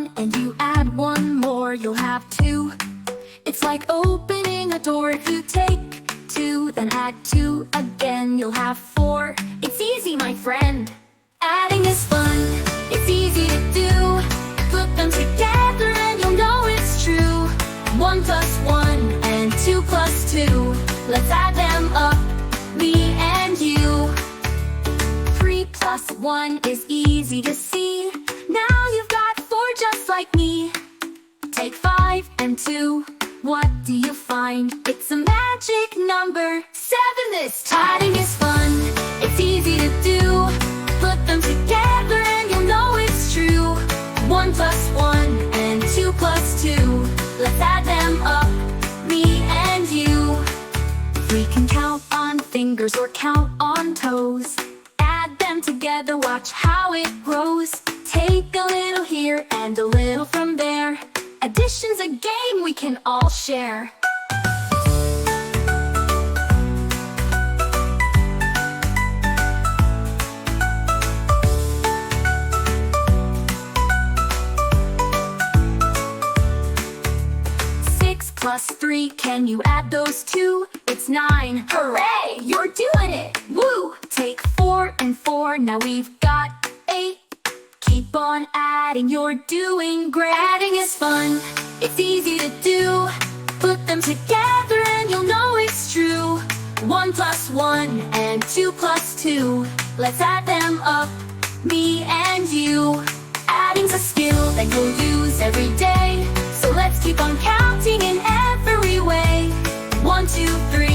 one and you add one more, you'll have two. It's like opening a door. If you take two, then add two again, you'll have four. It's easy, my friend. Adding is fun. It's easy to do. Put them together and you'll know it's true. 1 plus 1 and 2 plus 2. Let's add them up, me and you. 3 plus 1 is easy to see. Now you've got 4 just like me. Take 5 and 2. What do you find? It's a magic number 7 this time. Adding is fun. It's easy to do. Put them together and you'll know it's true. 1 plus 1 and 2 plus 2. Let's add them up, me and you. We can count on fingers or count on toes. Add them together, watch how it grows. Take a little here and a little from there. Addition's a game we can all share. Plus 3, can you add those two? It's 9. Hooray! You're doing it! Woo! Take 4 and 4, now we've got 8. Keep on adding, you're doing great. Adding is fun, it's easy to do. Put them together and you'll know it's true. 1 plus 1 and 2 plus 2. Let's add them up, me and you. Adding's a skill that you'll use every day. So let's keep on counting in every way. 1, 2, 3.